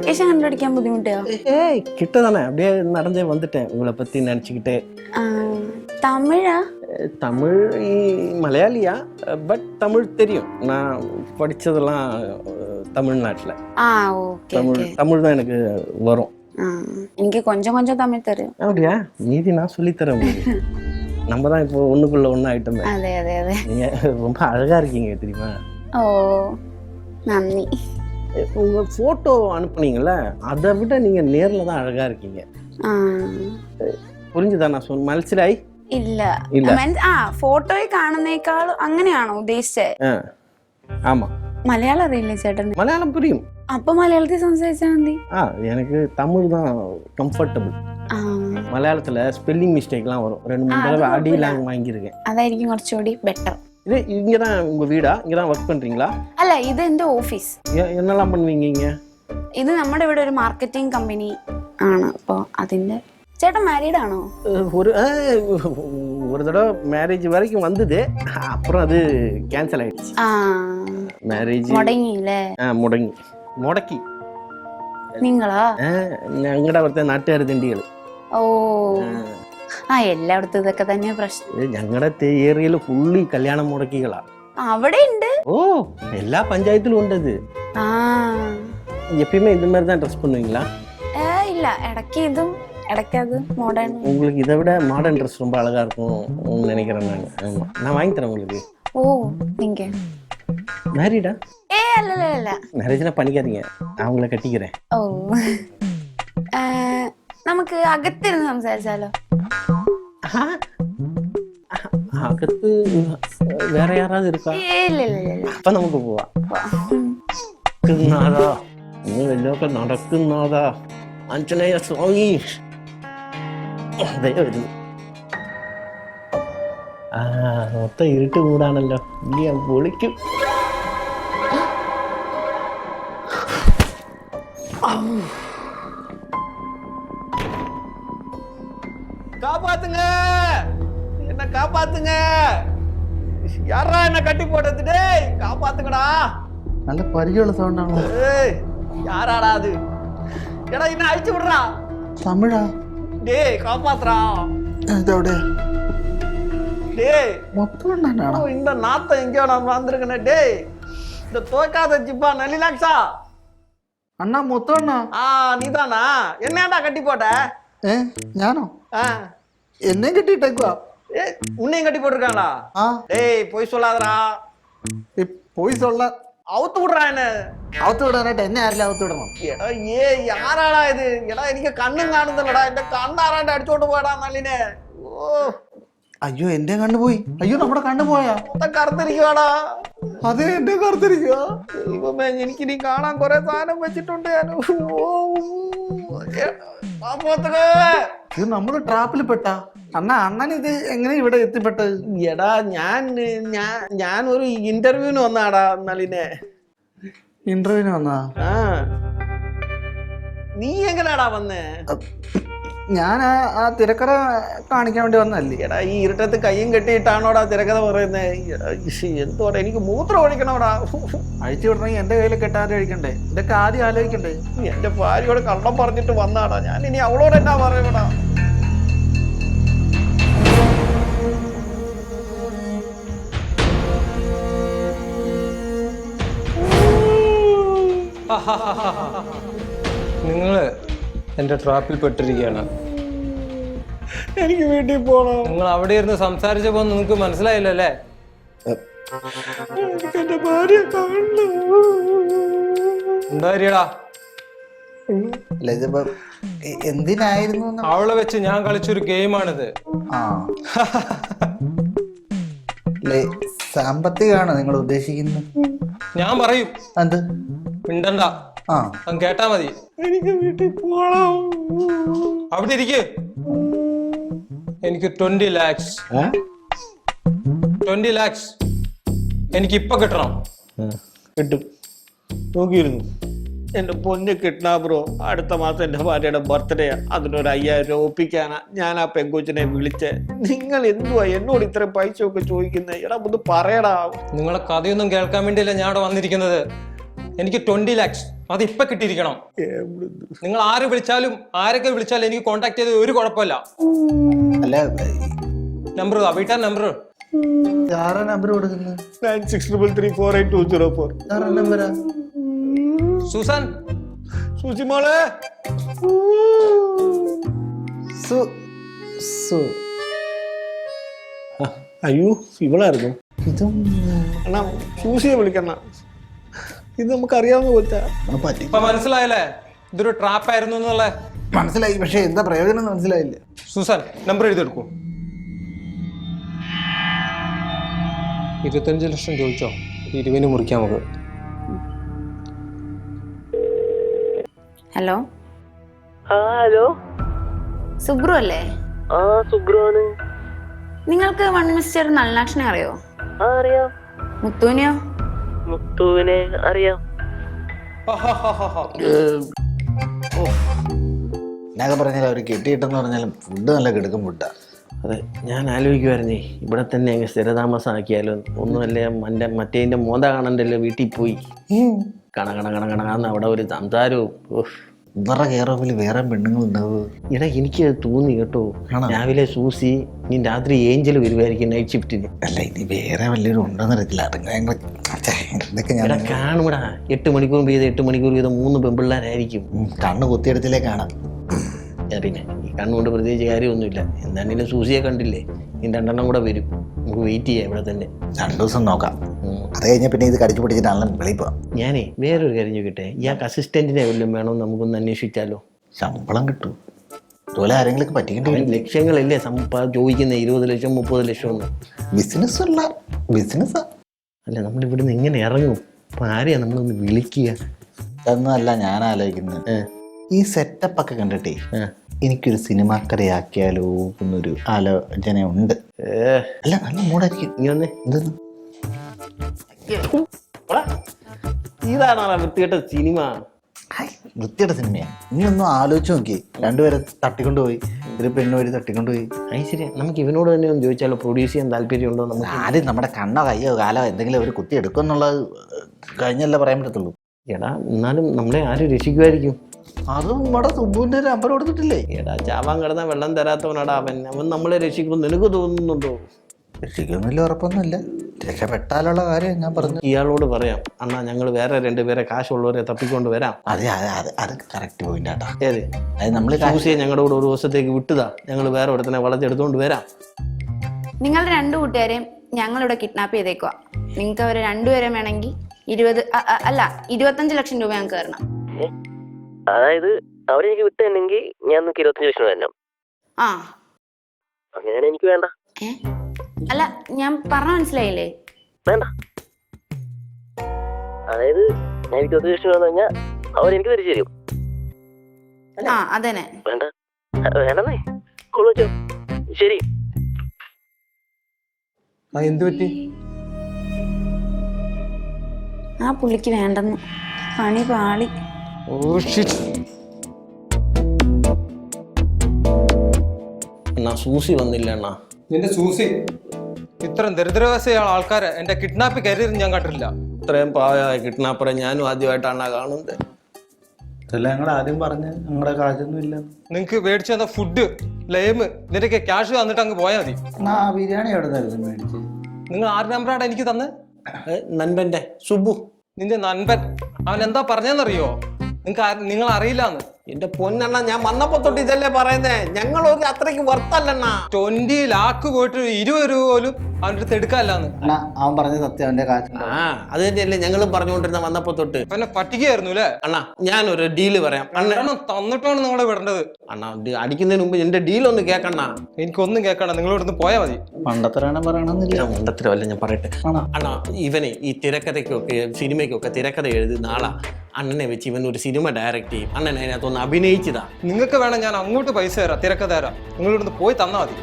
Location കണ്ടുപിടിക്കാൻ ബുദ്ധിമുട്ടിയോ? கிட்டதானே அப்படியே நடந்தே வந்துட்டேன் உங்களை பத்தி நினைச்சுக்கிட்டே. തമിഴാ? தமிழ் மலையாளியா, பட் தமிழ் தெரியும். நான் படிச்சதெல்லாம் தமிழ்நாட்டில். தமிழ் தான் எனக்கு வரும். എനിക്ക് கொஞ்சம் கொஞ்சம் தமிழ் தெரியும். அப்படியா? மீதி நான் சொல்லித்தரேன் உங்களுக்கு. நம்ம தான் இப்போ ஒண்ணுக்குள்ள ஒண்ணு ஆயிட்டோமே. അതെ അതെ അതെ. நீங்க ரொம்ப அழகா இருக்கீங்க தெரியுமா? ഓ നന്ദി. உங்க போட்டோ அனுப்புனீங்கல்ல, அதை விட நீங்க நேர்ல தான் அழகா இருக்கீங்க. പുരിഞ്ചുതാ ഞാൻ சொன்ன മനസ്സിലായി? ഇല്ല. ഫോട്ടോയിൽ കാണുന്നേക്കാൾ അങ്ങനെയാണോ ഉദ്ദേശിച്ചത്? ആമാ. മലയാളം അറിയില്ലേ ചേട്ടന്? മലയാളം പുരിയും. അപ്പൊ മലയാളത്തിൽ സംസാരിച്ചാൽ മതി. எனக்கு தமிழ் தான் கம்ஃபர்டபுள். മലയാളത്തില് സ്പെല്ലിംഗ് മിസ്റ്റേക്லாம் வரும். 2-3 தடவை அடிலாம் வாங்கியிருக்கேன். അതായിരിക്കും കുറച്ചുകൂടി ബെറ്റർ. இது இங்க தான் உங்க வீடா? இங்க தான் வர்க் பண்றீங்களா? അല്ല, ഇത് എന്റെ ഓഫീസ്. என்னெல்லாம் பண்ணுவீங்க இங்க? ഇത് നമ്മുടെ ഇവിടെ ഒരു മാർക്കറ്റിംഗ് കമ്പനി ആണ്. അപ്പൊ അതിന്റെ. ചേട്ടൻ മാരീഡ് ആണോ? ஒரு தடவை மேரேஜ் வரைக்கும் வந்தது, அப்புறம் அது கேன்சல் ஆயிடுச்சு. மேரேஜ் മുടങ്ങിയില്ലേ? മുടക്കി. നിങ്ങളാ? ഞങ്ങളുടെ അവിടുത്തെ നാട്ടുകാർ തെണ്ടികൾ. ഓ, എല്ലായിടത്തും ഇതൊക്കെ തന്നെ പ്രശ്നം. ഞങ്ങളുടെ ഏരിയയിൽ ഫുള്ളി കല്യാണം മുടക്കികളാ. അവിടെ ഉണ്ട്. ഓ, എല്ലാ പഞ്ചായത്തിലും ഉണ്ടത്. எப்பயுமே இந்த மாதிரி தான் ட்ரெஸ் பண்ணுவீங்களா? இல்ல, இடைக்கு இதும் இடைக்கு அது மாடர்ன். உங்களுக்கு இதை விட மாடர்ன் ட்ரெஸ் ரொம்ப அழகா இருக்கும் நினைக்கிறேன் நான். ஆமா, நான் வாங்கி தரேன் உங்களுக்கு. ஓ, நீங்க மேரிடா? இல்ல மேரேஜ்னா பண்ணிக்காதீங்க, நான் உங்களை கட்டிக்கிறேன். ഓ, നമുക്ക് അകത്തിരുന്ന് സംസാരിച്ചാലോ? അകത്ത് വേറെ யாராவது இருக்கா? ഇല്ല. അപ്പൊ നമുക്ക് പോവാം. നാഥാ, ഇന്ന് വല്ലതൊക്കെ നടക്കുന്നാഥാ. ആഞ്ജനേയ സ്വാമി ദയവരുന്നു. മൊത്തം ഇരുട്ട് കൂടാണല്ലോ. ഇനി ഞാൻ പൊളിക്കും. காப்பாத்துங்க, என்ன காப்பாத்துங்க. யாரா என்ன கட்டி போட்டது? டேய் காப்பாத்துங்கடா. நல்ல பரிஜோல சவுண்ட் ஆனோ. ஏய், யாராடா அது? எடா என்ன அழிச்சு விடுறா. தமிழா? டேய் காப்பாத்துறா. இதோட டேய் மொத்தம் என்னடா? இந்த நாத்த எங்கயோ நான் வந்திருக்கனே. டேய், இந்த தோக்காத ஜிப்பா நலிலாக்ஸா. அண்ணா மொத்தம் அண்ணா. நீதானா? என்னடா கட்டி போட்ட? ഞാനോ? എന്നെ കെട്ടിട്ടേക്കുവാ. உன்னையும் கட்டி போட்டிருக்காங்களா? டேய் போய் சொல்லாதடா. പോയി சொல்ல அவுத்து விடுறா. என்ன അകത്ത് വിടാനായിട്ട് എന്നെ ആരെല്ലാം അകത്ത് വിടണം? എടാ யாராடா இது? എടാ എനിക്ക് കണ്ണും കാണുന്നില്ലടാ. എന്റെ കണ്ണാറാണ്ട് അടിച്ചോണ്ട് പോയടാ നല്ലിനെ. ഓ, അയ്യോ എന്റെ കണ്ണു പോയി. അയ്യോ നമ്മുടെ കണ്ണു പോയാ? കറുത്തിരിക്കുവാടാ. അതെ, എന്റെ കറുത്തിരിക്കുക. ദൈവമേ, എനിക്ക് നീ കാണാൻ കുറെ സാധനം വെച്ചിട്ടുണ്ട് ഞാൻ. ഇത് നമ്മള് ട്രാപ്പിൽ പെട്ടാ? അണ്ണൻ ഇത് എങ്ങനെ ഇവിടെ എത്തിപ്പെട്ടത്? എടാ ഞാൻ ഒരു ഇന്റർവ്യൂവിന് വന്നാടാ നളിനെ. ഇന്റർവ്യൂവിന് വന്നാ? നീ എങ്ങനെയാടാ വന്നേ? ഞാൻ ആ തിരക്കഥ കാണിക്കാൻ വേണ്ടി വന്നല്ലേ. എടാ ഈ ഇരുട്ടത്ത് കയ്യും കെട്ടിയിട്ടാണോടാ തിരക്കഥ പറയുന്നത്? എന്തോടാ, എനിക്ക് മൂത്രം ഒഴിക്കണോടാ. അഴിച്ചു വിടണമെങ്കിൽ എന്റെ കയ്യിൽ കെട്ടാതെ കഴിക്കണ്ടേ? ഇതൊക്കെ ആദ്യം ആലോചിക്കണ്ടേ? എന്റെ ഭാര്യയോട് കള്ളം പറഞ്ഞിട്ട് വന്നാടാ ഞാൻ. ഇനി അവളോട് എന്നാ പറയടാ? നിങ്ങള് എന്റെ ട്രാപ്പിൽ പെട്ടിരിക്കുകയാണ്. എനിക്ക് വീട്ടിൽ പോകണം. നിങ്ങൾ അവിടെ ഇരുന്ന് സംസാരിച്ചപ്പോ നിങ്ങൾക്ക് മനസ്സിലായില്ലല്ലേ? എന്റെ ഭാര്യ എന്താ എന്തിനായിരുന്നു? അവളെ വെച്ച് ഞാൻ കളിച്ചൊരു ഗെയിമാണിത്. സാമ്പത്തികമാണോ നിങ്ങൾ ഉദ്ദേശിക്കുന്നത്? ഞാൻ പറയും. എന്ത് മിണ്ടണ്ട, കേട്ടാ മതി. എനിക്ക് വീട്ടിൽ പോകണം. അവിടെ ഇരിക്ക്. എനിക്ക് 20 lakhs എനിക്ക് ഇപ്പൊ കിട്ടണം. കിട്ടും, നോക്കിയിരുന്നു. എന്റെ പൊന്ന് കിട്ടണ ബ്രോ. അടുത്ത മാസം എന്റെ ഭാര്യയുടെ ബർത്ത്ഡേ. അതിനൊരു 5000 രൂപ ഒപ്പിക്കാനാ ഞാൻ ആ പെങ്കൊച്ചിനെ വിളിച്ചേ. നിങ്ങൾ എന്തുവാ എന്നോട് ഇത്രയും പൈസ ഒക്കെ ചോദിക്കുന്നത്? എടാ ഒന്ന് പറയടാ. നിങ്ങളെ കഥയൊന്നും കേൾക്കാൻ വേണ്ടിയല്ല ഞാൻ അവിടെ വന്നിരിക്കുന്നത്. എനിക്ക് 20 lakhs അത് ഇപ്പൊ കിട്ടിയിരിക്കണം. നിങ്ങൾ ആര് വിളിച്ചാലും ആരൊക്കെ വിളിച്ചാലും എനിക്ക് കോണ്ടാക്ട് ചെയ്ത് ഒരു കുഴപ്പമില്ല. അല്ല നമ്പർ വീട്ടാൻ നമ്പർ ആരാ നമ്പർ കൊടുക്കുന്നത്? 9633348204. ആരാ നമ്പരാ? സൂസാൻ സുചിമോളെ അയ്യോ ഇവളായിരുന്നു. ഇതും അണ്ണാ സൂസിയെ വിളിക്കണ്ണ. ഇത് നമുക്ക് അറിയാവുന്ന പോലത്തെ പറ്റി. ഇപ്പൊ മനസ്സിലായല്ലേ ഇതൊരു ട്രാപ്പ് ആയിരുന്നു എന്നുള്ള? മനസ്സിലായി, പക്ഷെ എന്താ പ്രയോജനം മനസ്സിലായില്ല. Susan number എഴുതിയെടുക്കൂ. 25 ലക്ഷം ചോദിച്ചോ, 20 മുറിക്കാം നമുക്ക്. ഹലോ ഹലോ, സുബ്രു അല്ലേ? സുബ്രുവാണ്. നിങ്ങൾക്ക് വൺ മിസ്റ്റർ നല്ലാക്ഷനെ അറിയോ? അറിയാം. മുത്തുവിനെയോ? മുത്തുവിനെ അറിയാം. എന്നൊക്കെ പറഞ്ഞാൽ അവർ കെട്ടിയിട്ടെന്ന് പറഞ്ഞാലും ഫുഡ് നല്ല കിടക്കും ഫുഡാ. അതെ, ഞാൻ ആലോചിക്കുമായിരുന്നേ ഇവിടെ തന്നെ അങ്ങ് സ്ഥിരതാമസമാക്കിയാലോ. ഒന്നുമല്ലേ മറ്റേതിന്റെ മോത കാണണ്ടല്ലോ, വീട്ടിൽ പോയി കണകണന്ന് അവിടെ ഒരു സംസാരവും. ഇവരുടെ കെയർ ഓഫിൽ വേറെ പെണ്ണുങ്ങളുണ്ടാവും. ഇടാ എനിക്ക് തോന്നി കേട്ടോ, രാവിലെ സൂസി, ഇനി രാത്രി ഏഞ്ചൽ വരുമായിരിക്കും നൈറ്റ് ഷിഫ്റ്റിന്. അല്ല ഇനി വേറെ വല്ലവരും ഉണ്ടോന്ന് അറിയത്തില്ല. ഇതൊക്കെ ഞാൻ കാണുമടാ, 8 മണിക്കൂർ വീതം 8 മണിക്കൂർ വീതം 3 പെൺപിള്ളേരായിരിക്കും. കണ്ണ് കുത്തിയെടുത്തില്ലേ കാണാം. പിന്നെ ഈ കണ്ണുകൊണ്ട് പ്രത്യേകിച്ച് കാര്യമൊന്നുമില്ല. എന്താണെങ്കിലും സൂസിയെ കണ്ടില്ലേ, ഇനി 2 എണ്ണം കൂടെ വരും. നമുക്ക് വെയിറ്റ് ചെയ്യാം ഇവിടെ തന്നെ 2 ദിവസം നോക്കാം. അത് കഴിഞ്ഞാൽ പിന്നെ ഇത് കടിച്ചു പിടിച്ചിട്ടാണല്ലോ വെളിയിൽ പോവാം. ഞാനേ വേറൊരു കാര്യം ചോദിക്കട്ടെ, ഇയാൾക്ക് അസിസ്റ്റന്റിനെ വല്ലതും വേണം, നമുക്കൊന്ന് അന്വേഷിച്ചാലോ? ശമ്പളം കിട്ടും അതുപോലെ ആരെങ്കിലും പറ്റിക്കേണ്ടി വരും. ലക്ഷങ്ങളല്ലേ ചോദിക്കുന്നത്, 20 ലക്ഷം 30 ലക്ഷം ഒന്നും. ബിസിനസ്സാ. അല്ല നമ്മൾ ഇവിടുന്ന് എങ്ങനെ ഇറങ്ങും? അപ്പൊ ആരെയാ നമ്മളൊന്ന് വിളിക്കുക? അതൊന്നുമല്ല ഞാൻ ആലോചിക്കുന്നത്. ഈ സെറ്റപ്പ് ഒക്കെ കണ്ടിട്ടേ എനിക്കൊരു സിനിമാക്കരയാക്കിയാലോ എന്നൊരു ആലോചന ഉണ്ട്. അല്ല നല്ല മൂടായിരിക്കും. ഇങ്ങനെ എന്തെന്ന് ഇതാണ് വൃത്തികെട്ട സിനിമ. വൃത്തിയുടെ സിനിമയാണ്. നീ ഒന്നും ആലോചിച്ച് നോക്കി. 2 പേരെ തട്ടിക്കൊണ്ടുപോയി, ഒരു പെണ്ണുപോയി തട്ടിക്കൊണ്ടുപോയി. അത് ശരി, നമുക്ക് ഇവനോട് തന്നെ ഒന്ന് ചോദിച്ചാലോ, പ്രൊഡ്യൂസ് ചെയ്യാൻ താല്പര്യമുണ്ടോ? നമുക്ക് ആദ്യം നമ്മുടെ കണ്ണോ കയ്യോ കാലോ എന്തെങ്കിലും അവർ കുത്തി എടുക്കും എന്നുള്ളത് കഴിഞ്ഞല്ലേ പറയാൻ പറ്റത്തുള്ളൂ. എടാ എന്നാലും നമ്മളെ ആരും രക്ഷിക്കുമായിരിക്കും. അതും നമ്മുടെ സുബുവിന്റെ നമ്പർ കൊടുത്തിട്ടില്ലേ? എടാ ചാവാൻ കിടന്ന വെള്ളം തരാത്തവനാടാ അവൻ. അവൻ നമ്മളെ രക്ഷിക്കുമെന്ന് നിനക്ക് തോന്നുന്നുണ്ടോ? രക്ഷിക്കുന്നില്ല, ഉറപ്പൊന്നുമില്ല. രക്ഷപ്പെട്ടാലുള്ള കാര്യം ഞാൻ പറഞ്ഞു. ഇയാളോട് പറയാം, അണ്ണാ ഞങ്ങൾ വേറെ 2 പേരെ കാശുള്ളവരെ തപ്പിക്കൊണ്ട് വരാം. അത് കറക്റ്റ് പോയിന്റ് ആട്ടാ. ഏത് അത് നമ്മൾ സൂസിയെ ഞങ്ങളുടെ കൂടെ ഒരു ദിവസത്തേക്ക് വിട്ടുതാ, ഞങ്ങൾ വേറെ ഒരുത്തനെ വളച്ചെടുത്തോണ്ട് വരാം. നിങ്ങളുടെ 2 കൂട്ടുകാരെയും ഞങ്ങളിവിടെ കിഡ്നാപ്പ് ചെയ്തേക്കുക. നിങ്ങൾക്ക് അവരെ 2 പേരെ വേണമെങ്കിൽ 25 ലക്ഷം രൂപ ഞങ്ങൾക്ക് തരണം. അതായത് അവരെനിക്ക് വിട്ടുതന്നെങ്കിൽ ഞാൻ 25 ലക്ഷം തരണം. ആ അങ്ങനെയാണ് എനിക്ക് വേണ്ട. അല്ല ഞാൻ പറഞ്ഞ മനസ്സിലായില്ലേ? വേണ്ട. അതായത് ഞാൻ 25 ലക്ഷം വന്നു കഴിഞ്ഞാൽ അവരെനിക്ക് തിരിച്ചു തരും. ആ അതന്നെ. വേണ്ട വേണ്ടെന്നേ കൊള്ളു. ശരി. എന്ത് പറ്റി? ആ പുള്ളിക്ക് വേണ്ടെന്ന്. പണി പാളി. അണ്ണാ സൂസി വന്നില്ല അണ്ണാ. നിന്റെ സൂസി ഇത്രയും ദരിദ്രവാസിയായ ആൾക്കാരെ എന്റെ കിഡ്നാപ്പ് കരിയർ ഞാൻ കണ്ടിട്ടില്ല. ഇത്രയും പാവമായ കിഡ്നാപ്പറെ ഞാനും ആദ്യമായിട്ടാണ് കാണുന്നത്. ഇതെല്ലാം ഞങ്ങൾ ആദ്യം പറഞ്ഞ് ഞങ്ങളുടെ കാശൊന്നും ഇല്ല. നിങ്ങക്ക് മേടിച്ചു തന്ന ഫുഡ് ലൈമ് നിനക്ക് ക്യാഷ് തന്നിട്ട് അങ്ങ് പോയാൽ മതി. ബിരിയാണി എവിടെ നിന്നായിരുന്നു മേടിച്ച്? നിങ്ങൾ 6 നമ്പറാണ് എനിക്ക് തന്നെ. നൻപന്റെ സുബു, നിന്റെ നൻപൻ അവൻ എന്താ പറഞ്ഞെന്നറിയോ? നിങ്ങൾ അറിയില്ലാന്ന്. എന്റെ പൊന്നെണ്ണ, ഞാൻ വന്നപ്പോ തൊട്ട് ഇതല്ലേ പറയുന്നേ, ഞങ്ങൾ ഒരു അത്രയ്ക്ക് വರ್ತല്ലണ്ണ. 20 ലാക്ക് പോയിട്ട് 20 രൂപ പോലും അവൻ്റെ അടുത്ത് എടുക്കാല്ലാന്ന്. അവൻ പറഞ്ഞ സത്യം, അവന്റെ കാശ്. അത് തന്നെയല്ലേ ഞങ്ങളും പറഞ്ഞുകൊണ്ടിരുന്ന വന്നപ്പോ തൊട്ട്. അവനെ പറ്റിക്കായിരുന്നു അല്ലേ? അണ്ണാ ഞാനൊരു ഡീല് പറയാം. അണ്ണ തന്നിട്ടാണ് നിങ്ങളെ വിടേണ്ടത്. അണ്ണാ അടിക്കുന്നതിന് മുമ്പ് എന്റെ ഡീലൊന്ന് കേക്കണ്ണ. എനിക്കൊന്നും കേൾക്കണ്ട, നിങ്ങളോട് പോയാൽ മതി. മണ്ടത്തരാണ് പറയണമെന്നില്ല. മണ്ടത്തരമല്ല, ഞാൻ പറയട്ടെ. അണ്ണാ ഇവനെ ഈ തിരക്കഥയ്ക്കൊക്കെ സിനിമയ്ക്കൊക്കെ തിരക്കഥ എഴുതി നാളെ അണ്ണനെ വെച്ച് ഇവൻ ഒരു സിനിമ ഡയറക്റ്റ് ചെയ്യും. അണ്ണൻ അതിനകത്തൊന്ന് അഭിനയിച്ചതാ. നിങ്ങൾക്ക് വേണം ഞാൻ അങ്ങോട്ട് പൈസ തരാം, തിരക്കഥ തരാം. നിങ്ങളിവിടുന്ന് പോയി തന്നാൽ മതി.